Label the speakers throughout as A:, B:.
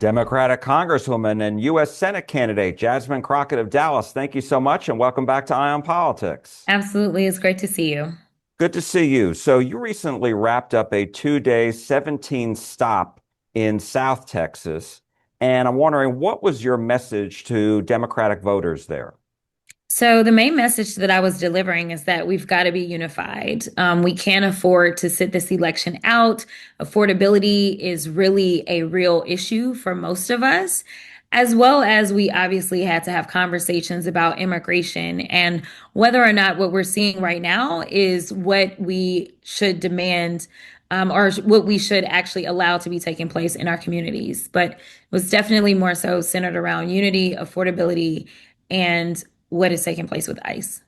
A: Democratic Congresswoman and U.S. Senate candidate Jasmine Crockett of Dallas. Thank you so much and welcome back to Ion Politics.
B: Absolutely. It's great to see you.
A: Good to see you. So you recently wrapped up a 2-day 17 stop in South Texas. And I'm wondering, what was your message to Democratic voters there?
B: So, the main message that I was delivering is that we've got to be unified. We can't afford to sit this election out. Affordability is really a real issue for most of us, as well as we obviously had to have conversations about immigration and whether or not what we're seeing right now is what we should demand. Or what we should actually allow to be taking place in our communities. But it was definitely more so centered around unity, affordability, and what is taking place with ICE.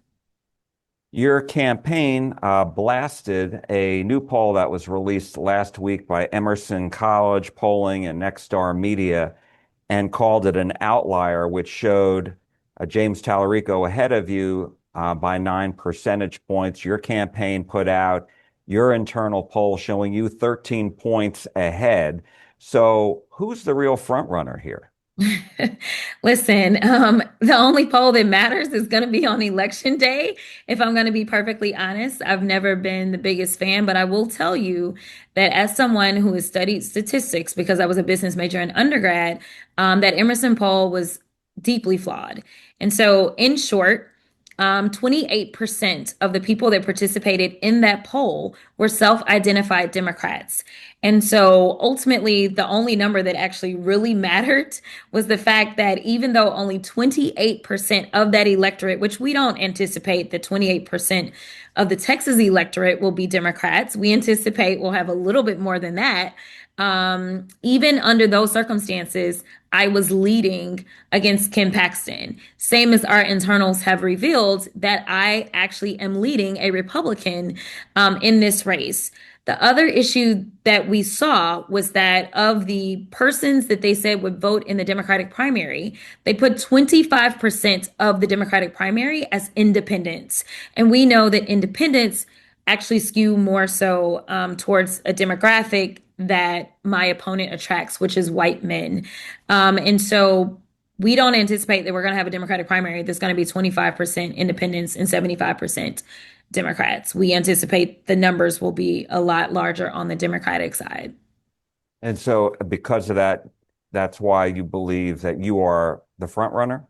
A: Your campaign blasted a new poll that was released last week by Emerson College Polling and Nexstar Media and called it an outlier, which showed James Tallarico ahead of you by 9 percentage points. Your campaign put out your internal poll showing you 13 points ahead. So who's the real front runner here?
B: Listen, the only poll that matters is going to be on election day. If I'm going to be perfectly honest, I've never been the biggest fan, but I will tell you that as someone who has studied statistics, because I was a business major in undergrad, that Emerson poll was deeply flawed. And so, in short, 28% of the people that participated in that poll were self-identified Democrats. And so ultimately, the only number that actually really mattered was the fact that even though only 28% of that electorate, which we don't anticipate that 28% of the Texas electorate will be Democrats, we anticipate we'll have a little bit more than that. Even under those circumstances, I was leading against Ken Paxton. Same as our internals have revealed that I actually am leading a Republican in this race. The other issue that we saw was that of the persons that they said would vote in the Democratic primary, they put 25% of the Democratic primary as independents. And we know that independents actually skew more so towards a demographic that my opponent attracts, which is white men. And so we don't anticipate that we're going to have a Democratic primary that's going to be 25% independents and 75% Democrats. We anticipate the numbers will be a lot larger on the Democratic side.
A: And so because of that, that's why you believe that you are the front runner?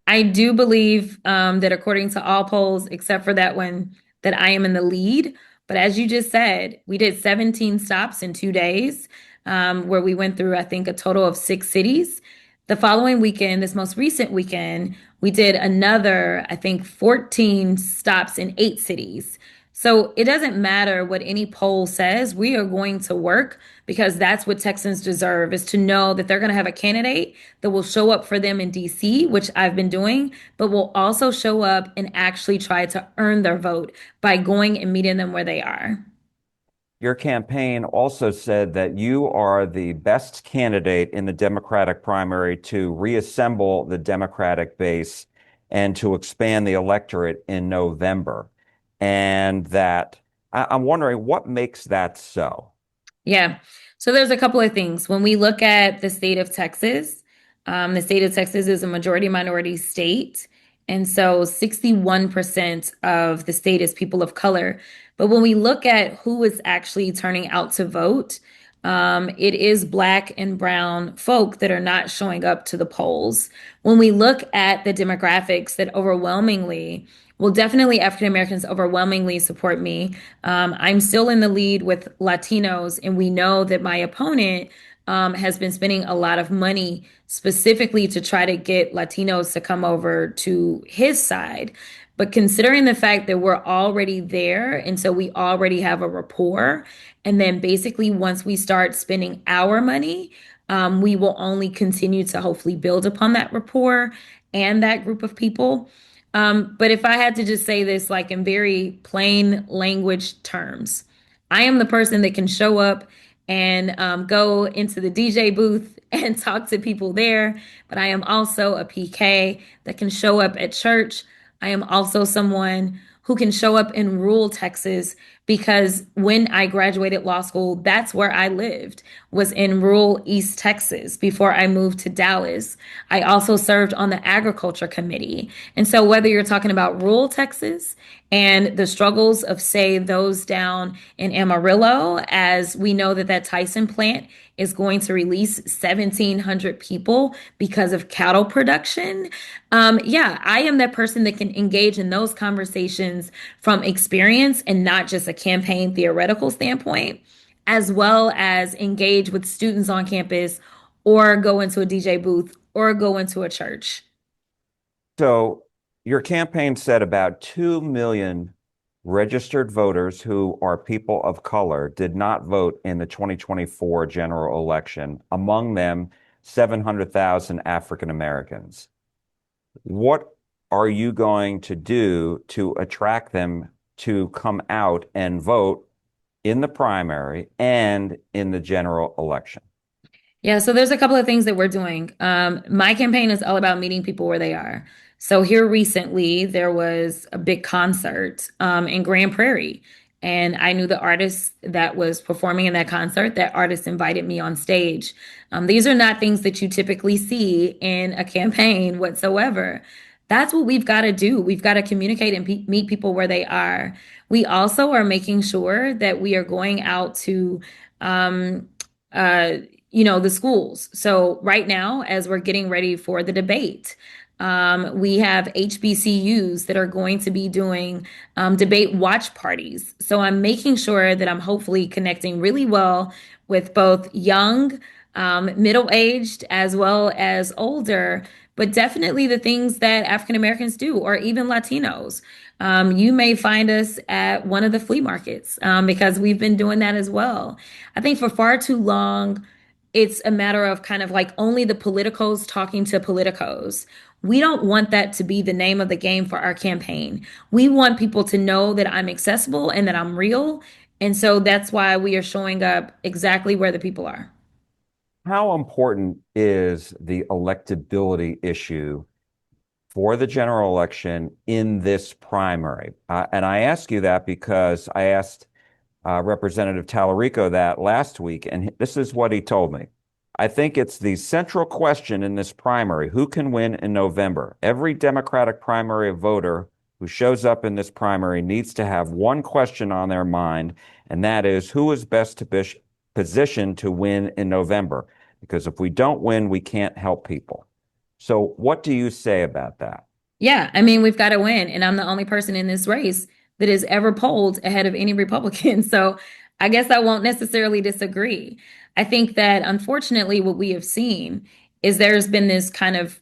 B: I do believe that according to all polls, except for that one, that I am in the lead. But as you just said, we did 17 stops in 2 days, where we went through, I think, a total of 6 cities. The following weekend, this most recent weekend, we did another, I think, 14 stops in 8 cities. So it doesn't matter what any poll says, we are going to work because that's what Texans deserve is to know that they're going to have a candidate that will show up for them in DC, which I've been doing, but will also show up and actually try to earn their vote by going and meeting them where they are.
A: Your campaign also said that you are the best candidate in the Democratic primary to reassemble the Democratic base and to expand the electorate in November. And that I'm wondering what makes that so?
B: Yeah. So there's a couple of things. When we look at the state of Texas is a majority minority state. And so 61% of the state is people of color. But when we look at who is actually turning out to vote, it is Black and brown folk that are not showing up to the polls. When we look at the demographics that overwhelmingly, well, definitely African Americans overwhelmingly support me. I'm still in the lead with Latinos, and we know that my opponent has been spending a lot of money specifically to try to get Latinos to come over to his side. But considering the fact that we're already there, and so we already have a rapport, and then basically once we start spending our money, we will only continue to hopefully build upon that rapport and that group of people. But if I had to just say this like in very plain language terms, I am the person that can show up and go into the DJ booth and talk to people there. But I am also a PK that can show up at church. I am also someone who can show up in rural Texas because when I graduated law school, that's where I lived, was in rural East Texas before I moved to Dallas. I also served on the agriculture committee. And so whether you're talking about rural Texas and the struggles of, say, those down in Amarillo, as we know that that Tyson plant is going to release 1,700 people because of cattle production. Yeah, I am that person that can engage in those conversations from experience and not just a campaign theoretical standpoint, as well as engage with students on campus or go into a DJ booth or go into a church.
A: So your campaign said about 2 million registered voters who are people of color did not vote in the 2024 general election, among them 700,000 African Americans. What are you going to do to attract them to come out and vote in the primary and in the general election?
B: Yeah, so there's a couple of things that we're doing. My campaign is all about meeting people where they are. So here recently, there was a big concert in Grand Prairie, and I knew the artist that was performing in that concert. That artist invited me on stage. These are not things that you typically see in a campaign whatsoever. That's what we've got to do. We've got to communicate and meet people where they are. We also are making sure that we are going out to um, uh, the schools. So right now, as we're getting ready for the debate, we have HBCUs that are going to be doing debate watch parties. So I'm making sure that I'm hopefully connecting really well with both young, middle-aged, as well as older, but definitely the things that African Americans do, or even Latinos. You may find us at one of the flea markets because we've been doing that as well. I think for far too long, it's a matter of kind of like only the politicos talking to politicos. We don't want that to be the name of the game for our campaign. We want people to know that I'm accessible and that I'm real. And so that's why we are showing up exactly where the people are.
A: How important is the electability issue for the general election in this primary? And I ask you that because I asked Representative Tallarico that last week, and this is what he told me. I think it's the central question in this primary. Who can win in November? Every Democratic primary voter who shows up in this primary needs to have one question on their mind, and that is who is best to be positioned to win in November? Because if we don't win, we can't help people. So, what do you say about that?
B: Yeah, I mean, we've got to win. And I'm the only person in this race that is ever polled ahead of any Republican. So I guess I won't necessarily disagree. I think that unfortunately, what we have seen is there's been this kind of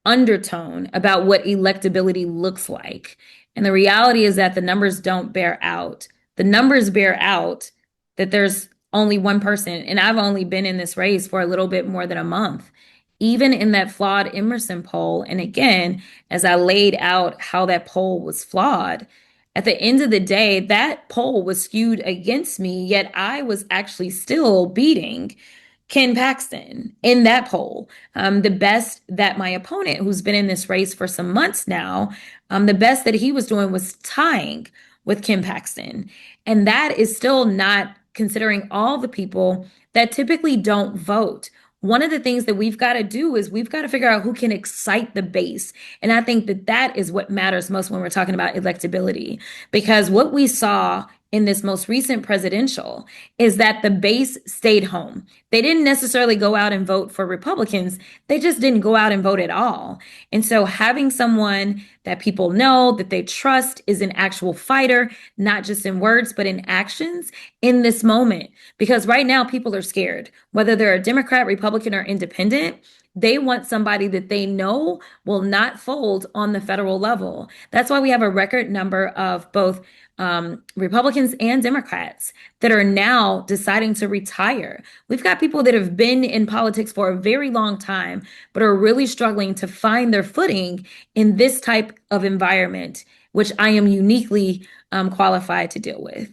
B: undertone about what electability looks like. And the reality is that the numbers don't bear out. The numbers bear out that there's only one person. And I've only been in this race for a little bit more than a month. Even in that flawed Emerson poll, and again, as I laid out how that poll was flawed, at the end of the day, that poll was skewed against me, yet I was actually still beating Ken Paxton in that poll. The best that my opponent, who's been in this race for some months now, the best that he was doing was tying with Ken Paxton. And that is still not considering all the people that typically don't vote. One of the things that we've got to do is we've got to figure out who can excite the base. And I think that that is what matters most when we're talking about electability, because what we saw in this most recent presidential is that the base stayed home. They didn't necessarily go out and vote for Republicans. They just didn't go out and vote at all. And so having someone that people know, that they trust, is an actual fighter, not just in words, but in actions in this moment. Because right now people are scared, whether they're a Democrat, Republican, or independent. They want somebody that they know will not fold on the federal level. That's why we have a record number of both Republicans and Democrats that are now deciding to retire. We've got people that have been in politics for a very long time, but are really struggling to find their footing in this type of environment, which I am uniquely qualified to deal with.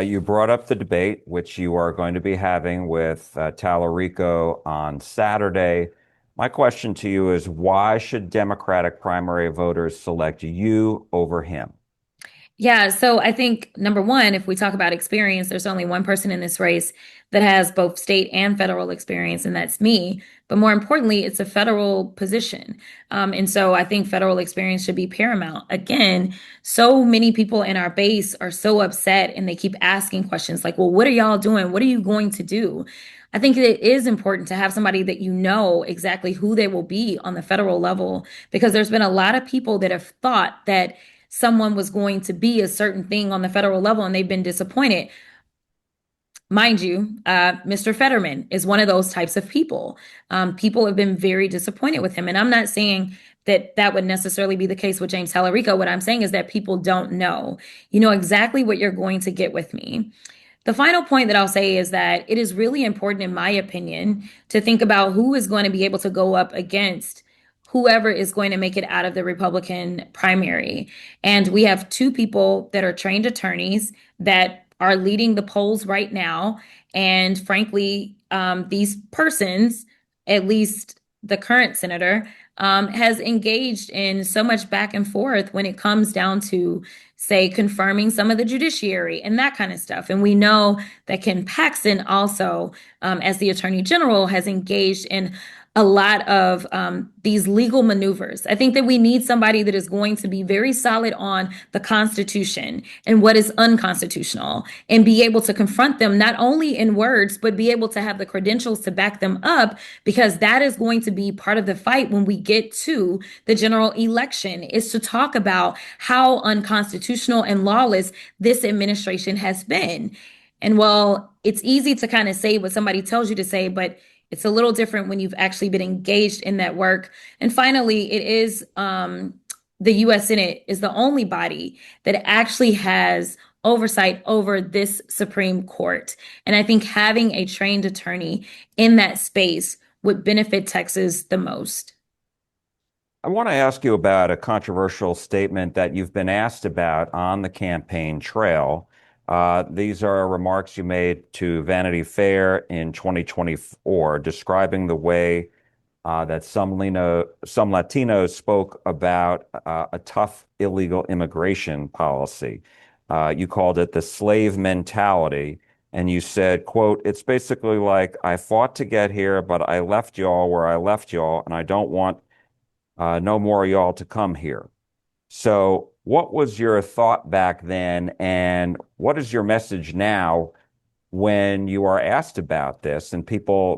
A: You brought up the debate, which you are going to be having with Tallarico on Saturday. My question to you is why should Democratic primary voters select you over him?
B: Yeah, so I think number one, if we talk about experience, there's only one person in this race that has both state and federal experience, and that's me. But more importantly, it's a federal position. And so I think federal experience should be paramount. Again, so many people in our base are so upset and they keep asking questions like, well, what are y'all doing? What are you going to do? I think it is important to have somebody that you know exactly who they will be on the federal level, because there's been a lot of people that have thought that someone was going to be a certain thing on the federal level and they've been disappointed. Mind you, Mr. Fetterman is one of those types of people. People have been very disappointed with him. And I'm not saying that that would necessarily be the case with James Tallarico. What I'm saying is that people don't know. You know exactly what you're going to get with me. The final point that I'll say is that it is really important, in my opinion, to think about who is going to be able to go up against whoever is going to make it out of the Republican primary. And we have two people that are trained attorneys that are leading the polls right now. And frankly, these persons, at least the current senator, has engaged in so much back and forth when it comes down to, say, confirming some of the judiciary and that kind of stuff. And we know that Ken Paxton also, as the attorney general, has engaged in a lot of these legal maneuvers. I think that we need somebody that is going to be very solid on the Constitution and what is unconstitutional and be able to confront them not only in words, but be able to have the credentials to back them up, because that is going to be part of the fight when we get to the general election, is to talk about how unconstitutional and lawless this administration has been. And well, it's easy to kind of say what somebody tells you to say, but it's a little different when you've actually been engaged in that work. And finally, it is the US Senate is the only body that actually has oversight over this Supreme Court. And I think having a trained attorney in that space would benefit Texas the most.
A: I want to ask you about a controversial statement that you've been asked about on the campaign trail. These are remarks you made to Vanity Fair in 2024, describing the way that some Latinos spoke about a tough illegal immigration policy. You called it the slave mentality, and you said, quote, "It's basically like I fought to get here, but I left y'all where I left y'all, and I don't want no more of y'all to come here." So, what was your thought back then, and what is your message now when you are asked about this? And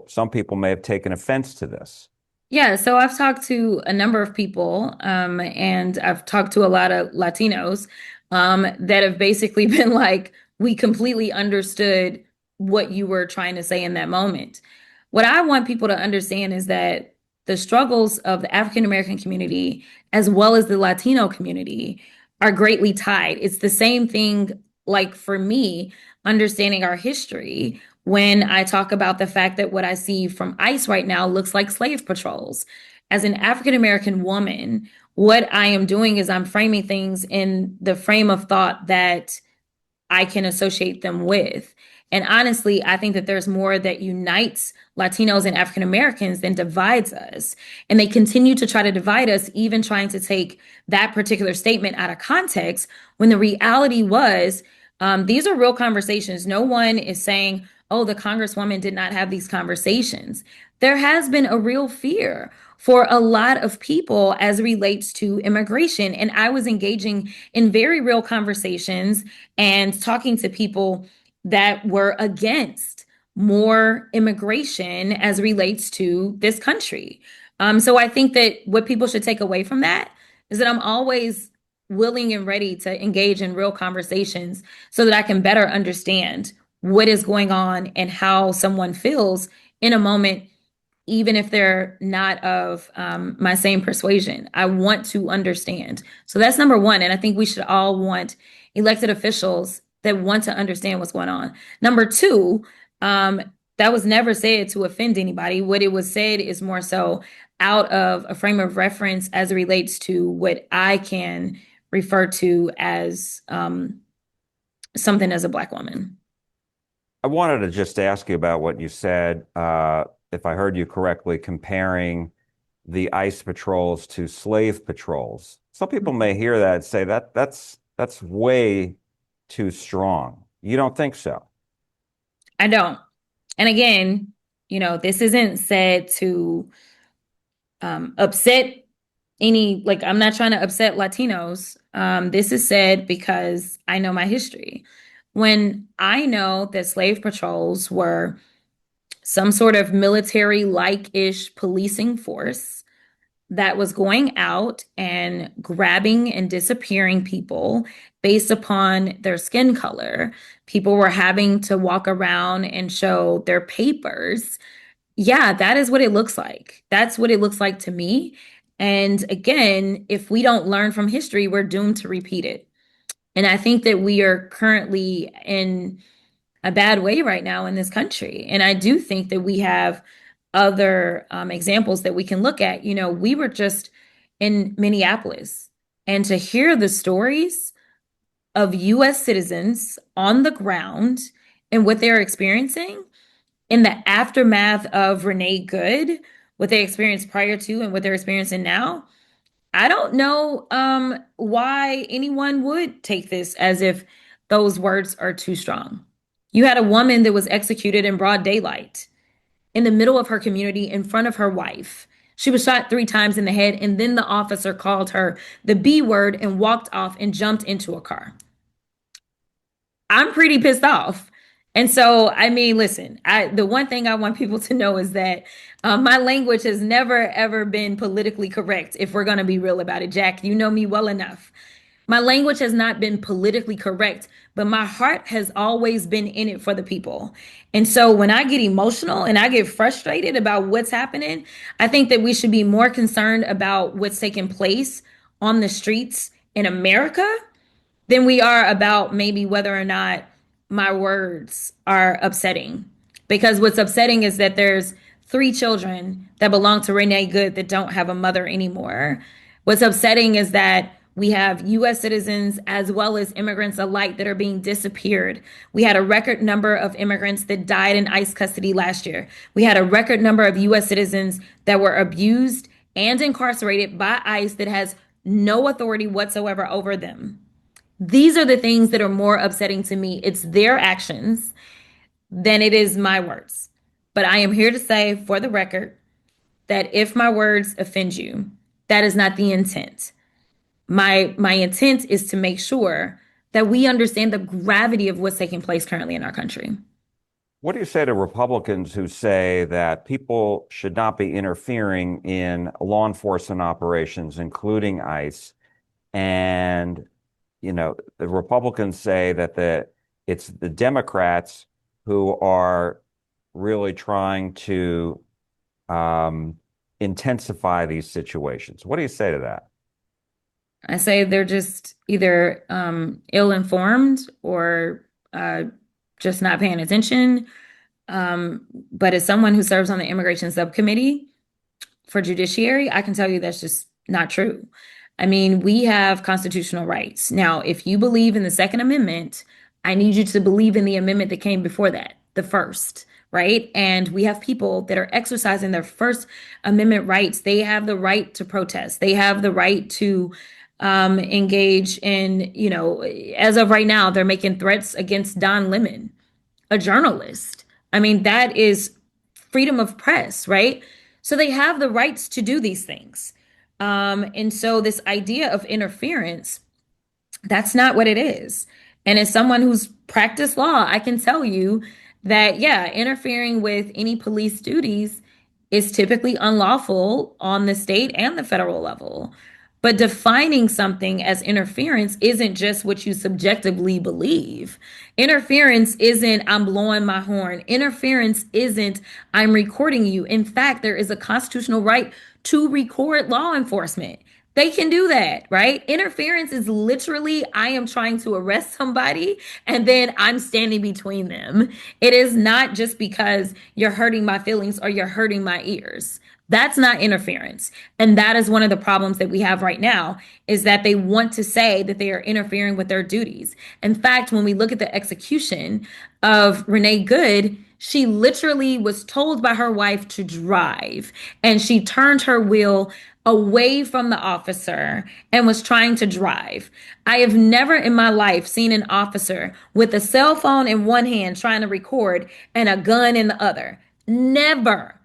A: some people may have taken offense to this.
B: Yeah, so I've talked to a number of people, and I've talked to a lot of Latinos, that have basically been like, we completely understood what you were trying to say in that moment. What I want people to understand is that the struggles of the African American community as well as the Latino community are greatly tied. It's the same thing, like for me, understanding our history when I talk about the fact that what I see from ICE right now looks like slave patrols. As an African American woman, what I am doing is I'm framing things in the frame of thought that I can associate them with. And honestly, I think that there's more that unites Latinos and African Americans than divides us. And they continue to try to divide us, even trying to take that particular statement out of context, when the reality was, these are real conversations. No one is saying, oh, the Congresswoman did not have these conversations. There has been a real fear for a lot of people as it relates to immigration. And I was engaging in very real conversations and talking to people that were against more immigration as it relates to this country. So I think that what people should take away from that is that I'm always willing and ready to engage in real conversations so that I can better understand what is going on and how someone feels in a moment, even if they're not of my same persuasion. I want to understand. So that's number one. And I think we should all want elected officials that want to understand what's going on. Number two, that was never said to offend anybody. What it was said is more so out of a frame of reference as it relates to what I can refer to as something as a Black woman.
A: I wanted to just ask you about what you said, if I heard you correctly, comparing the ICE patrols to slave patrols. Some people may hear that and say that's That's way too strong. You don't think so?
B: I don't. And again, this isn't said to upset like, I'm not trying to upset Latinos. This is said because I know my history. When I know that slave patrols were some sort of military like ish policing force that was going out and grabbing and disappearing people based upon their skin color. People were having to walk around and show their papers. Yeah, that is what it looks like. That's what it looks like to me. And again, if we don't learn from history, we're doomed to repeat it. And I think that we are currently in a bad way right now in this country. And I do think that we have other examples that we can look at. We were just in Minneapolis, and to hear the stories of US citizens on the ground and what they're experiencing in the aftermath of Renee Good, what they experienced prior to and what they're experiencing now, I don't know why anyone would take this as if those words are too strong. You had a woman that was executed in broad daylight in the middle of her community in front of her wife. She was shot 3 times in the head, and then the officer called her the B word and walked off and jumped into a car. I'm pretty pissed off. And so, I mean, listen, the one thing I want people to know is that my language has never, ever been politically correct, if we're going to be real about it. Jack, you know me well enough. My language has not been politically correct, but my heart has always been in it for the people. And so when I get emotional and I get frustrated about what's happening, I think that we should be more concerned about what's taking place on the streets in America than we are about maybe whether or not my words are upsetting. Because what's upsetting is that there's 3 children that belong to Renee Good that don't have a mother anymore. What's upsetting is that we have US citizens as well as immigrants alike that are being disappeared. We had a record number of immigrants that died in ICE custody last year. We had a record number of US citizens that were abused and incarcerated by ICE that has no authority whatsoever over them. These are the things that are more upsetting to me. It's their actions than it is my words. But I am here to say, for the record, that if my words offend you, that is not the intent. My intent is to make sure that we understand the gravity of what's taking place currently in our country.
A: What do you say to Republicans who say that people should not be interfering in law enforcement operations, including ICE? And, the Republicans say that it's the Democrats who are really trying to intensify these situations. What do you say to that?
B: I say they're just either ill-informed or just not paying attention. But as someone who serves on the immigration subcommittee for judiciary, I can tell you that's just not true. I mean, we have constitutional rights. Now, if you believe in the Second Amendment, I need you to believe in the amendment that came before that, the first, right? And we have people that are exercising their First Amendment rights. They have the right to protest. They have the right to engage in, as of right now, they're making threats against Don Lemon, a journalist. I mean, that is freedom of press, right? So they have the rights to do these things. And so this idea of interference, that's not what it is. And as someone who's practiced law, I can tell you that, yeah, interfering with any police duties is typically unlawful on the state and the federal level. But defining something as interference isn't just what you subjectively believe. Interference isn't I'm blowing my horn. Interference isn't I'm recording you. In fact, there is a constitutional right to record law enforcement. They can do that, right? Interference is literally I am trying to arrest somebody and then I'm standing between them. It is not just because you're hurting my feelings or you're hurting my ears. That's not interference. And that is one of the problems that we have right now is that they want to say that they are interfering with their duties. In fact, when we look at the execution of Renee Good, She literally was told by her wife to drive, and she turned her wheel away from the officer and was trying to drive. I have never in my life seen an officer with a cell phone in one hand trying to record and a gun in the other. Never,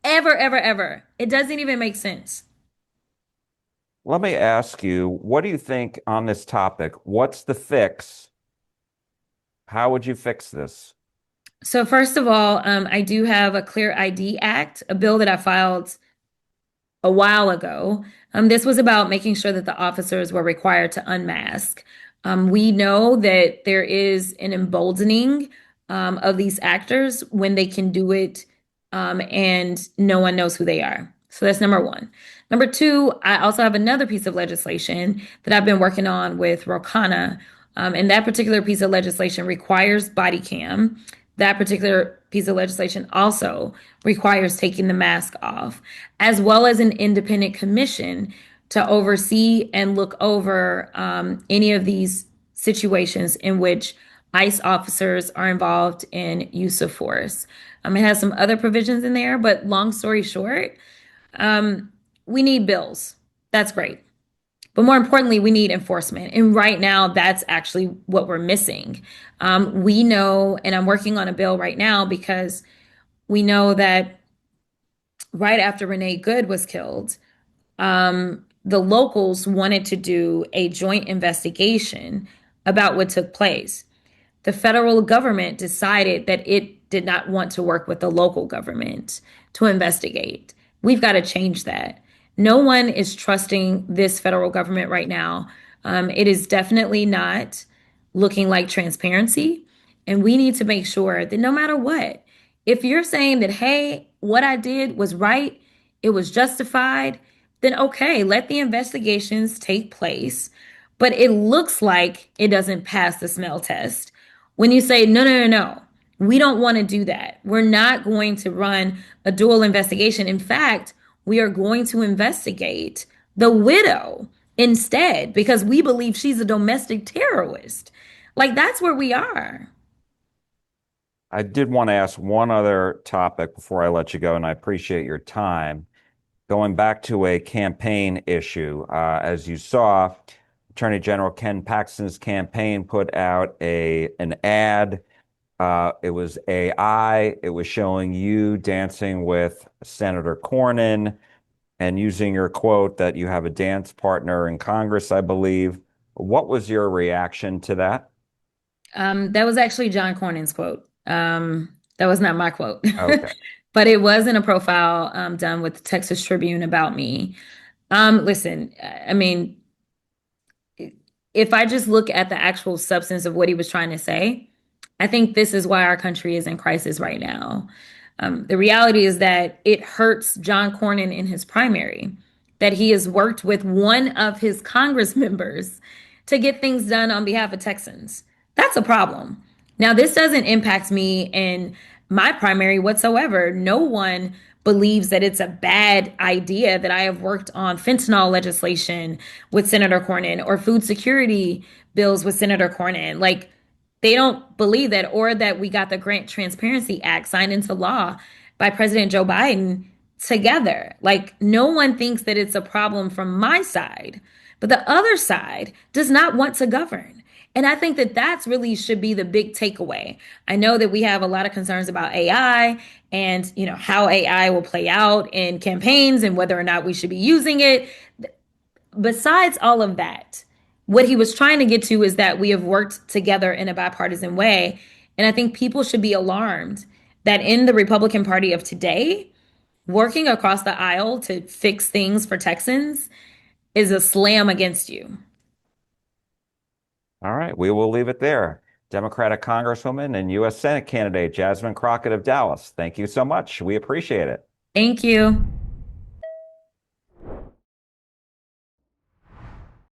B: ever, ever, ever. It doesn't even make sense.
A: Let me ask you, what do you think on this topic? What's the fix? How would you fix this?
B: So, first of all, I do have a Clear ID Act, a bill that I filed a while ago. This was about making sure that the officers were required to unmask. We know that there is an emboldening of these actors when they can do it and no one knows who they are. So that's number one. Number two, I also have another piece of legislation that I've been working on with Rokana. And that particular piece of legislation requires body cam. That particular piece of legislation also requires taking the mask off, as well as an independent commission to oversee and look over any of these situations in which ICE officers are involved in use of force. It has some other provisions in there, but long story short, um, we need bills. That's great. But more importantly, we need enforcement. And right now, that's actually what we're missing. We know, and I'm working on a bill right now because we know that right after Renee Good was killed, the locals wanted to do a joint investigation about what took place. The federal government decided that it did not want to work with the local government to investigate. We've got to change that. No one is trusting this federal government right now. It is definitely not looking like transparency. And we need to make sure that no matter what, if you're saying that, hey, what I did was right, it was justified, then okay, let the investigations take place. But it looks like it doesn't pass the smell test. When you say, no, no, no, no, we don't want to do that. We're not going to run a dual investigation. In fact, we are going to investigate the widow instead because we believe she's a domestic terrorist. Like, that's where we are.
A: I did want to ask one other topic before I let you go, and I appreciate your time. Going back to a campaign issue, as you saw, Attorney General Ken Paxton's campaign put out an ad. It was AI. It was showing you dancing with Senator Cornyn and using your quote that you have a dance partner in Congress, I believe. What was your reaction to that?
B: That was actually John Cornyn's quote. That was not my quote,
A: Okay.
B: but it was in a profile done with the Texas Tribune about me. Listen, I mean, if I just look at the actual substance of what he was trying to say, I think this is why our country is in crisis right now. The reality is that it hurts John Cornyn in his primary, that he has worked with one of his Congress members to get things done on behalf of Texans. That's a problem. Now, this doesn't impact me in my primary whatsoever. No one believes that it's a bad idea that I have worked on fentanyl legislation with Senator Cornyn or food security bills with Senator Cornyn. Like, they don't believe that, or that we got the Grant Transparency Act signed into law by President Joe Biden together. Like, no one thinks that it's a problem from my side, but the other side does not want to govern. And I think that that's really should be the big takeaway. I know that we have a lot of concerns about AI and, how AI will play out in campaigns and whether or not we should be using it. Besides all of that, what he was trying to get to is that we have worked together in a bipartisan way. And I think people should be alarmed that in the Republican Party of today, working across the aisle to fix things for Texans is a slam against you.
A: All right. We will leave it there. Democratic Congresswoman and U.S. Senate candidate Jasmine Crockett of Dallas. Thank you so much. We appreciate it.
B: Thank you.